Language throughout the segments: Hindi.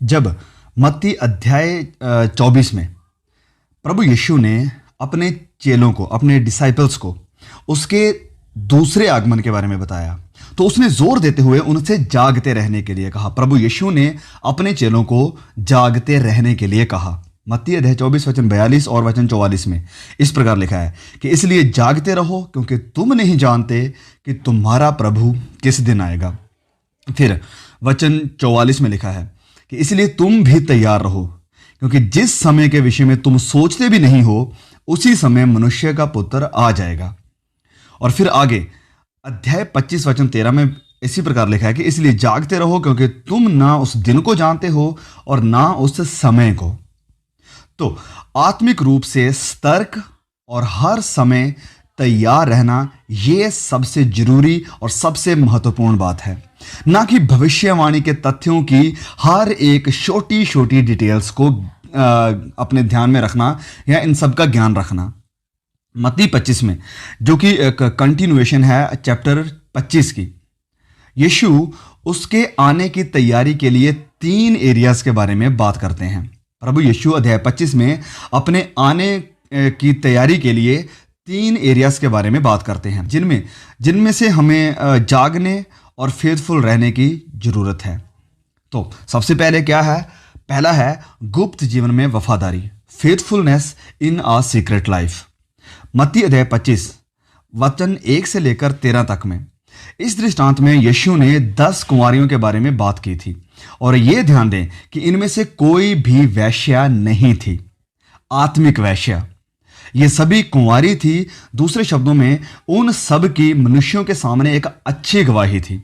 जब मत्ती अध्याय 24 में प्रभु यीशु ने अपने चेलों को, अपने डिसाइपल्स को उसके दूसरे आगमन के बारे में बताया, तो उसने जोर देते हुए उनसे जागते रहने के लिए कहा। प्रभु यीशु ने अपने चेलों को जागते रहने के लिए कहा। मत्ती अध्याय 24 वचन 42 और वचन 44 में इस प्रकार लिखा है कि इसलिए जागते रहो, क्योंकि तुम नहीं जानते कि तुम्हारा प्रभु किस दिन आएगा। फिर वचन 44 में लिखा है कि इसलिए तुम भी तैयार रहो, क्योंकि जिस समय के विषय में तुम सोचते भी नहीं हो, उसी समय मनुष्य का पुत्र आ जाएगा। और फिर आगे अध्याय 25 वचन 13 में इसी प्रकार लिखा है कि इसलिए जागते रहो, क्योंकि तुम ना उस दिन को जानते हो और ना उस समय को। तो आत्मिक रूप से सतर्क और हर समय तैयार रहना, यह सबसे जरूरी और सबसे महत्वपूर्ण बात है, ना कि भविष्यवाणी के तथ्यों की हर एक छोटी छोटी डिटेल्स को अपने ध्यान में रखना या इन सब का ज्ञान रखना। मत्ती 25 में, जो कि एक कंटिन्यूएशन है चैप्टर 25 की, यीशु उसके आने की तैयारी के लिए 3 एरियाज के बारे में बात करते हैं। प्रभु यीशु अध्याय 25 में अपने आने की तैयारी के लिए 3 एरियाज के बारे में बात करते हैं, जिनमें से हमें जागने और फेथफुल रहने की जरूरत है। तो सबसे पहले क्या है? पहला है गुप्त जीवन में वफादारी, फेथफुलनेस इन आ सीक्रेट लाइफ। मत्ती अध्याय 25 वचन 1 से लेकर 13 तक में इस दृष्टांत में यीशु ने 10 कुंवारियों के बारे में बात की थी, और यह ध्यान दें कि इनमें से कोई भी वैश्या नहीं थी, आत्मिक वैश्या। ये सभी कुंवारी थी। दूसरे शब्दों में, उन सब की मनुष्यों के सामने एक अच्छी गवाही थी।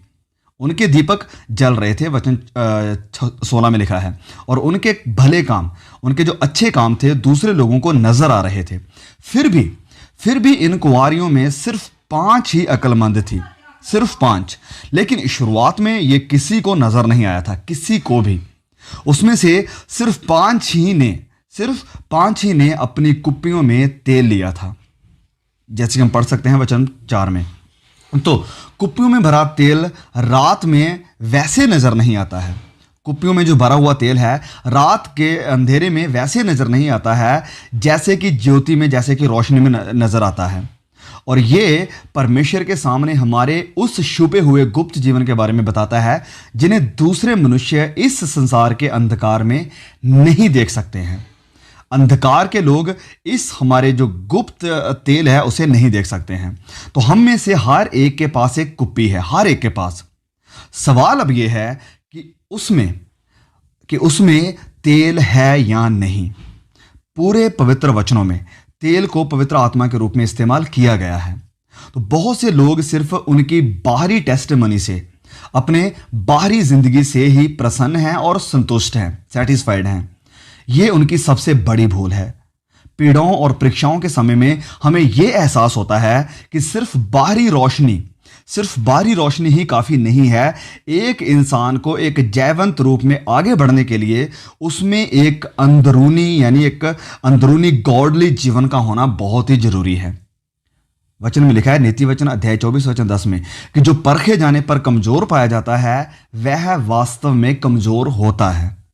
उनके दीपक जल रहे थे, वचन 16 में लिखा है, और उनके भले काम, उनके जो अच्छे काम थे, दूसरे लोगों को नजर आ रहे थे। फिर भी इन कुंवारियों में सिर्फ 5 ही अक्लमंद थी, सिर्फ 5। लेकिन शुरुआत में ये किसी को नजर नहीं आया था, किसी को भी। उसमें से सिर्फ 5 ही ने अपनी कुप्पियों में तेल लिया था, जैसे हम पढ़ सकते हैं वचन 4 में। तो कुप्पियों में भरा तेल रात में वैसे नजर नहीं आता है। कुप्पियों में जो भरा हुआ तेल है, रात के अंधेरे में वैसे नजर नहीं आता है जैसे कि ज्योति में, जैसे कि रोशनी में नजर आता है। और ये परमेश्वर के सामने हमारे उस छुपे हुए गुप्त जीवन के बारे में बताता है, जिन्हें दूसरे मनुष्य इस संसार के अंधकार में नहीं देख सकते हैं। अंधकार के लोग इस हमारे जो गुप्त तेल है उसे नहीं देख सकते हैं। तो हम में से हर एक के पास एक कुप्पी है, हर एक के पास। सवाल अब यह है कि उसमें तेल है या नहीं। पूरे पवित्र वचनों में तेल को पवित्र आत्मा के रूप में इस्तेमाल किया गया है। तो बहुत से लोग सिर्फ उनकी बाहरी टेस्टिमनी से, अपने बाहरी जिंदगी से ही प्रसन्न हैं और संतुष्ट हैं, सेटिस्फाइड हैं। यह उनकी सबसे बड़ी भूल है। पीड़ाओं और परीक्षाओं के समय में हमें यह एहसास होता है कि सिर्फ बाहरी रोशनी ही काफ़ी नहीं है। एक इंसान को एक जयवंत रूप में आगे बढ़ने के लिए उसमें एक अंदरूनी गॉडली जीवन का होना बहुत ही जरूरी है। वचन में लिखा है, नीति वचन अध्याय 24 वचन 10 में, कि जो परखे जाने पर कमजोर पाया जाता है वह वास्तव में कमजोर होता है।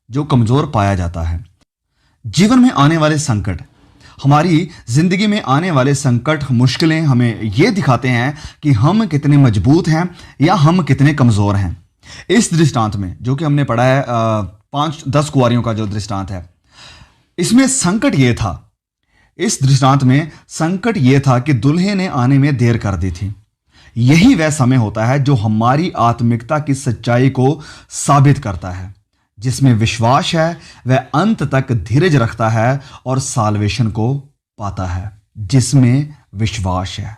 जो कमजोर पाया जाता है। जीवन में आने वाले संकट, हमारी जिंदगी में आने वाले संकट, मुश्किलें हमें यह दिखाते हैं कि हम कितने मजबूत हैं या हम कितने कमजोर हैं। इस दृष्टांत में जो कि हमने पढ़ा है 10 कुंवारियों का जो दृष्टांत है, इसमें संकट यह था, इस दृष्टांत में संकट यह था कि दूल्हे ने आने में देर कर दी थी। यही वह समय होता है जो हमारी आत्मिकता की सच्चाई को साबित करता है। जिसमें विश्वास है वह अंत तक धीरज रखता है और साल्वेशन को पाता है, जिसमें विश्वास है।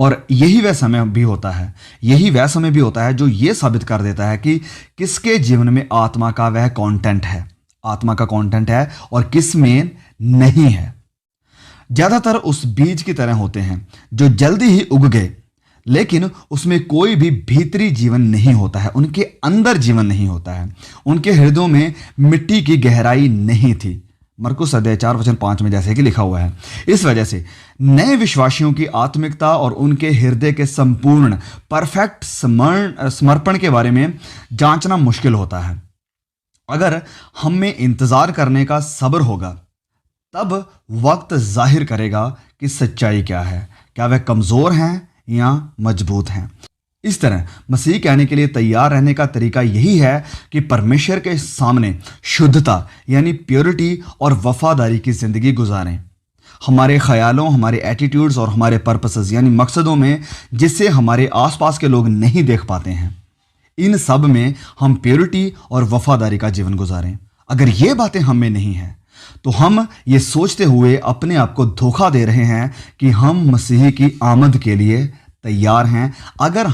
और यही वह समय भी होता है जो यह साबित कर देता है कि किसके जीवन में आत्मा का वह कंटेंट है और किस में नहीं है। ज्यादातर उस बीज की तरह होते हैं जो जल्दी ही उग गए, लेकिन उसमें कोई भी भीतरी जीवन नहीं होता है, उनके अंदर जीवन नहीं होता है, उनके हृदयों में मिट्टी की गहराई नहीं थी। मरकुस अध्याय 4 वचन 5 में जैसे कि लिखा हुआ है। इस वजह से नए विश्वासियों की आत्मिकता और उनके हृदय के संपूर्ण परफेक्ट समर्पण के बारे में जांचना मुश्किल होता है। अगर हम में इंतज़ार करने का सब्र होगा, तब वक्त जाहिर करेगा कि सच्चाई क्या है, क्या वह कमज़ोर हैं या मजबूत हैं। इस तरह मसीह कहने के लिए तैयार रहने का तरीका यही है कि परमेश्वर के सामने शुद्धता यानी प्योरिटी और वफादारी की ज़िंदगी गुजारें। हमारे ख्यालों, हमारे एटीट्यूड्स और हमारे पर्पसेस यानी मकसदों में, जिससे हमारे आसपास के लोग नहीं देख पाते हैं, इन सब में हम प्योरिटी और वफादारी का जीवन गुजारें। अगर ये बातें हम में नहीं हैं, तो हम ये सोचते हुए अपने आप को धोखा दे रहे हैं कि हम मसीह की आमद के लिए तैयार हैं। अगर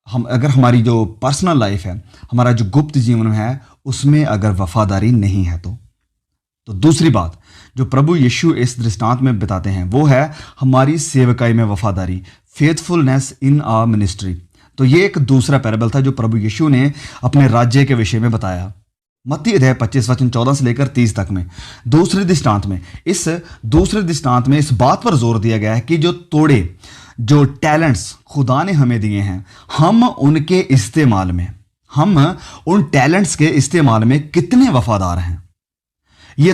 अगर हमारी जो पर्सनल लाइफ है, हमारा जो गुप्त जीवन है, उसमें अगर वफादारी नहीं है तो दूसरी बात जो प्रभु यीशु इस दृष्टांत में बताते हैं वो है हमारी सेवकाई में वफादारी, फेथफुलनेस इन आवर मिनिस्ट्री। तो ये एक दूसरा पैराबल था जो प्रभु यीशु ने अपने राज्य के विषय में बताया। मत्ती अध्याय 25 वचन 14 से लेकर 30 तक में दूसरे दृष्टांत में इस बात पर जोर दिया गया है कि जो टैलेंट्स खुदा ने हमें दिए हैं, हम उन टैलेंट्स के इस्तेमाल में कितने वफादार हैं। ये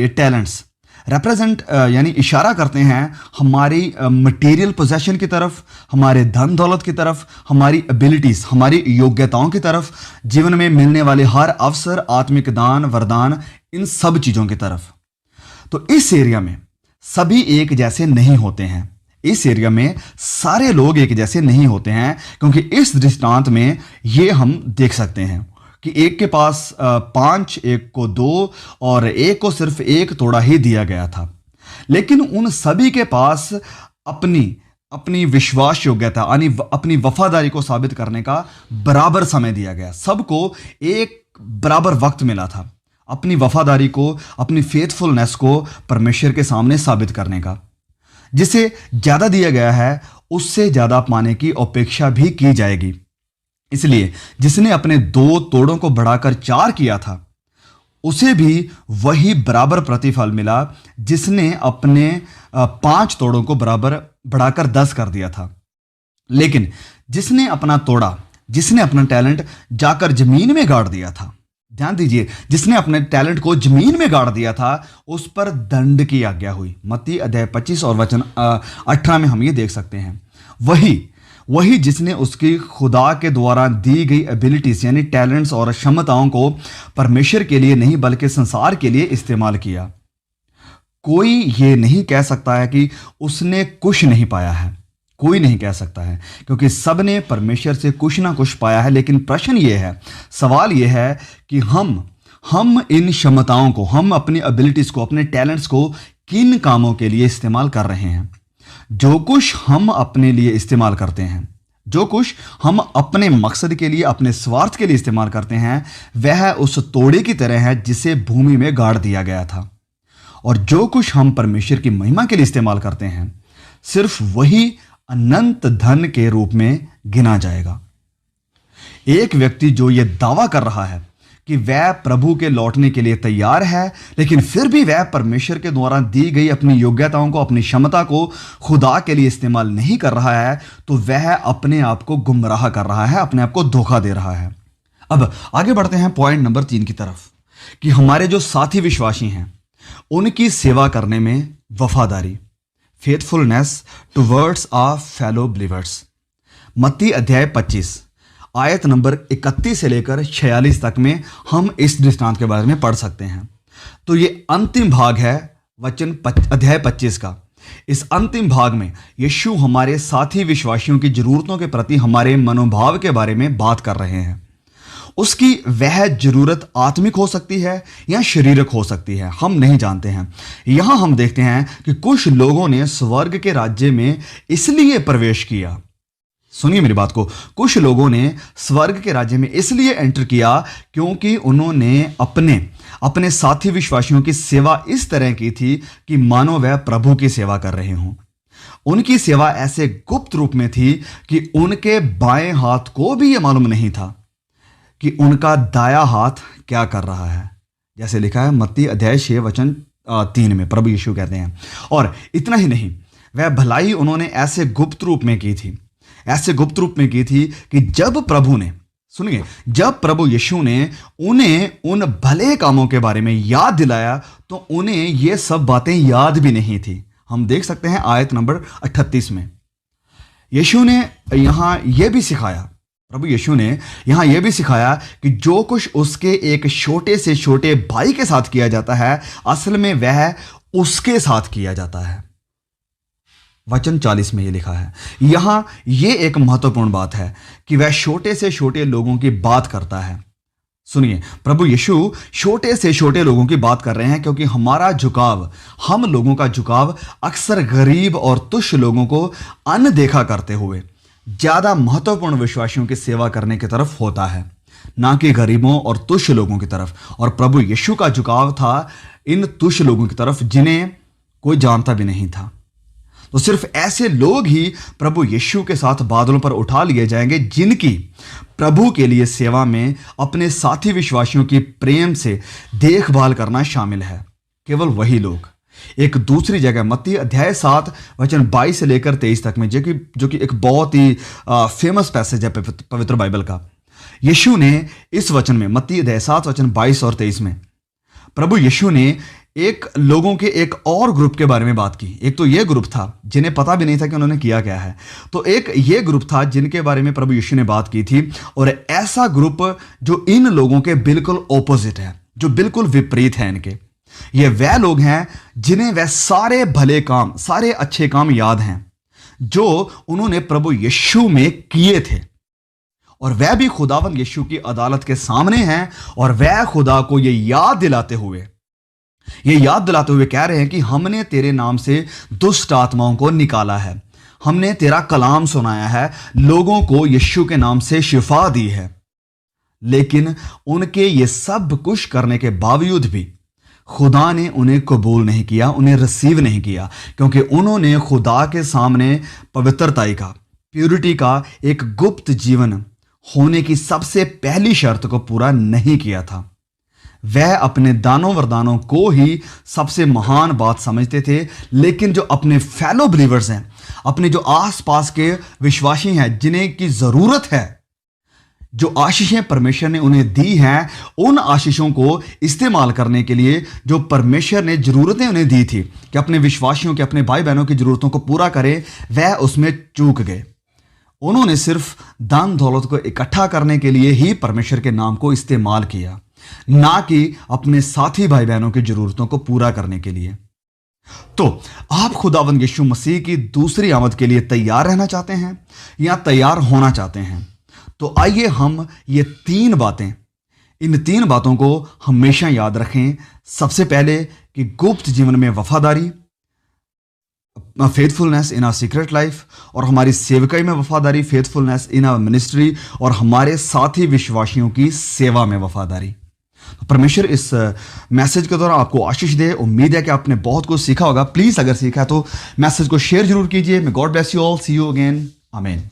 टैलेंट्स रिप्रेजेंट यानी इशारा करते हैं हमारी मटेरियल पोजेशन की तरफ, हमारे धन दौलत की तरफ, हमारी एबिलिटीज, हमारी योग्यताओं की तरफ, जीवन में मिलने वाले हर अवसर, आत्मिक दान, वरदान, इन सब चीज़ों की तरफ। तो इस एरिया में सभी एक जैसे नहीं होते हैं। इस एरिया में सारे लोग एक जैसे नहीं होते हैं, क्योंकि इस दृष्टांत में ये हम देख सकते हैं कि एक के पास 5, एक को 2 और एक को सिर्फ 1 तोड़ा ही दिया गया था। लेकिन उन सभी के पास अपनी विश्वास योग्यता यानी अपनी वफादारी को साबित करने का बराबर समय दिया गया। सबको एक बराबर वक्त मिला था अपनी वफादारी को, अपनी फेथफुलनेस को परमेश्वर के सामने साबित करने का। जिसे ज़्यादा दिया गया है उससे ज़्यादा पाने की अपेक्षा भी की जाएगी। इसलिए जिसने अपने 2 तोड़ों को बढ़ाकर 4 किया था, उसे भी वही बराबर प्रतिफल मिला जिसने अपने 5 तोड़ों को बराबर बढ़ाकर 10 कर दिया था। लेकिन जिसने अपना टैलेंट जाकर जमीन में गाड़ दिया था, ध्यान दीजिए, जिसने अपने टैलेंट को जमीन में गाड़ दिया था, उस पर दंड की आज्ञा हुई। मत्ती अध्याय 25 और वचन 18 में हम ये देख सकते हैं। वही जिसने उसकी खुदा के द्वारा दी गई एबिलिटीज यानी टैलेंट्स और क्षमताओं को परमेश्वर के लिए नहीं बल्कि संसार के लिए इस्तेमाल किया। कोई ये नहीं कह सकता है कि उसने कुछ नहीं पाया है। कोई नहीं कह सकता है, क्योंकि सब ने परमेश्वर से कुछ ना कुछ पाया है। लेकिन प्रश्न ये है, सवाल ये है कि हम इन क्षमताओं को, हम अपनी एबिलिटीज को, अपने टैलेंट्स को किन कामों के लिए इस्तेमाल कर रहे हैं। जो कुछ हम अपने लिए इस्तेमाल करते हैं, जो कुछ हम अपने मकसद के लिए, अपने स्वार्थ के लिए इस्तेमाल करते हैं, वह उस तोड़े की तरह है जिसे भूमि में गाड़ दिया गया था। और जो कुछ हम परमेश्वर की महिमा के लिए इस्तेमाल करते हैं, सिर्फ वही अनंत धन के रूप में गिना जाएगा। एक व्यक्ति जो यह दावा कर रहा है कि वह प्रभु के लौटने के लिए तैयार है, लेकिन फिर भी वह परमेश्वर के द्वारा दी गई अपनी योग्यताओं को, अपनी क्षमता को खुदा के लिए इस्तेमाल नहीं कर रहा है, तो वह अपने आप को गुमराह कर रहा है, अपने आप को धोखा दे रहा है। अब आगे बढ़ते हैं पॉइंट नंबर 3 की तरफ, कि हमारे जो साथी विश्वासी हैं उनकी सेवा करने में वफादारी, faithfulness towards our fellow believers. मत्ती अध्याय 25 आयत नंबर 31 से लेकर 46 तक में हम इस दृष्टांत के बारे में पढ़ सकते हैं। तो ये अंतिम भाग है अध्याय 25 का। इस अंतिम भाग में यीशु हमारे साथी विश्वासियों की जरूरतों के प्रति हमारे मनोभाव के बारे में बात कर रहे हैं। उसकी वह जरूरत आत्मिक हो सकती है या शारीरिक हो सकती है, हम नहीं जानते हैं। यहां हम देखते हैं कि कुछ लोगों ने स्वर्ग के राज्य में इसलिए प्रवेश किया, सुनिए मेरी बात को, कुछ लोगों ने स्वर्ग के राज्य में इसलिए एंटर किया क्योंकि उन्होंने अपने साथी विश्वासियों की सेवा इस तरह की थी कि मानो वह प्रभु की सेवा कर रहे हों। उनकी सेवा ऐसे गुप्त रूप में थी कि उनके बाएं हाथ को भी यह मालूम नहीं था कि उनका दाया हाथ क्या कर रहा है, जैसे लिखा है मत्ती अध्याय 6 वचन 3 में प्रभु यीशु कहते हैं। और इतना ही नहीं, वह भलाई उन्होंने ऐसे गुप्त रूप में की थी कि जब प्रभु ने सुनिए, जब प्रभु यीशु ने उन्हें उन भले कामों के बारे में याद दिलाया तो उन्हें ये सब बातें याद भी नहीं थी। हम देख सकते हैं आयत नंबर 38 में। यीशु ने यहां यह भी सिखाया, प्रभु यीशु ने यहां यह भी सिखाया कि जो कुछ उसके एक छोटे से छोटे भाई के साथ किया जाता है, असल में वह उसके साथ किया जाता है। वचन 40 में यह लिखा है। यहां यह एक महत्वपूर्ण बात है कि वह छोटे से छोटे लोगों की बात करता है। सुनिए, प्रभु यीशु छोटे से छोटे लोगों की बात कर रहे हैं क्योंकि हमारा झुकाव, हम लोगों का झुकाव अक्सर गरीब और तुच्छ लोगों को अनदेखा करते हुए ज्यादा महत्वपूर्ण विश्वासियों की सेवा करने की तरफ होता है, ना कि गरीबों और तुच्छ लोगों की तरफ। और प्रभु यीशु का झुकाव था इन तुच्छ लोगों की तरफ जिन्हें कोई जानता भी नहीं था। तो सिर्फ ऐसे लोग ही प्रभु यीशु के साथ बादलों पर उठा लिए जाएंगे जिनकी प्रभु के लिए सेवा में अपने साथी विश्वासियों की प्रेम से देखभाल करना शामिल है। केवल वही लोग। एक दूसरी जगह मत्ती अध्याय 7 वचन 22 से लेकर 23 तक में, जो कि एक बहुत ही फेमस पैसेज है पवित्र बाइबल का। यीशु ने इस वचन में, मत्ती अध्याय 7 वचन 22 और 23 में, प्रभु यीशु ने एक लोगों के एक और ग्रुप के बारे में बात की। एक तो ये ग्रुप था जिन्हें पता भी नहीं था कि उन्होंने किया क्या है, तो एक ये ग्रुप था जिनके बारे में प्रभु यीशु ने बात की थी, और ऐसा ग्रुप जो इन लोगों के बिल्कुल ऑपोजिट है, जो बिल्कुल विपरीत है इनके। ये वह लोग हैं जिन्हें वह सारे भले काम, सारे अच्छे काम याद हैं जो उन्होंने प्रभु यीशु में किए थे, और वह भी खुदावंद यीशु की अदालत के सामने हैं, और वह खुदा को ये याद दिलाते हुए कह रहे हैं कि हमने तेरे नाम से दुष्ट आत्माओं को निकाला है, हमने तेरा कलाम सुनाया है, लोगों को यीशु के नाम से शिफा दी है। लेकिन उनके ये सब कुछ करने के बावजूद भी खुदा ने उन्हें कबूल नहीं किया, उन्हें रिसीव नहीं किया, क्योंकि उन्होंने खुदा के सामने पवित्रताई का, प्यूरिटी का एक गुप्त जीवन होने की सबसे पहली शर्त को पूरा नहीं किया था। वह अपने दानों वरदानों को ही सबसे महान बात समझते थे, लेकिन जो अपने फेलो बिलीवर्स हैं, अपने जो आसपास के विश्वासी हैं जिन्हें की जरूरत है, जो आशीषें परमेश्वर ने उन्हें दी हैं, उन आशीषों को इस्तेमाल करने के लिए जो परमेश्वर ने जरूरतें उन्हें दी थी कि अपने विश्वासियों के, अपने भाई बहनों की जरूरतों को पूरा करें, वह उसमें चूक गए। उन्होंने सिर्फ दान दौलत को इकट्ठा करने के लिए ही परमेश्वर के नाम को इस्तेमाल किया, ना कि अपने साथी भाई बहनों की जरूरतों को पूरा करने के लिए। तो आप खुदावंद यीशु मसीह की दूसरी आमद के लिए तैयार रहना चाहते हैं या तैयार होना चाहते हैं? तो आइए हम ये इन तीन बातों को हमेशा याद रखें। सबसे पहले कि गुप्त जीवन में वफादारी, faithfulness in our secret life, और हमारी सेवकाई में वफादारी, फेथफुलनेस इन आवर मिनिस्ट्री, और हमारे साथी विश्वासियों की सेवा में वफादारी। परमेश्वर इस मैसेज के दौरान आपको आशीष दे। उम्मीद है कि आपने बहुत कुछ सीखा होगा। प्लीज अगर सीखा तो मैसेज को शेयर जरूर कीजिए। May God bless you all. See you again. आमीन।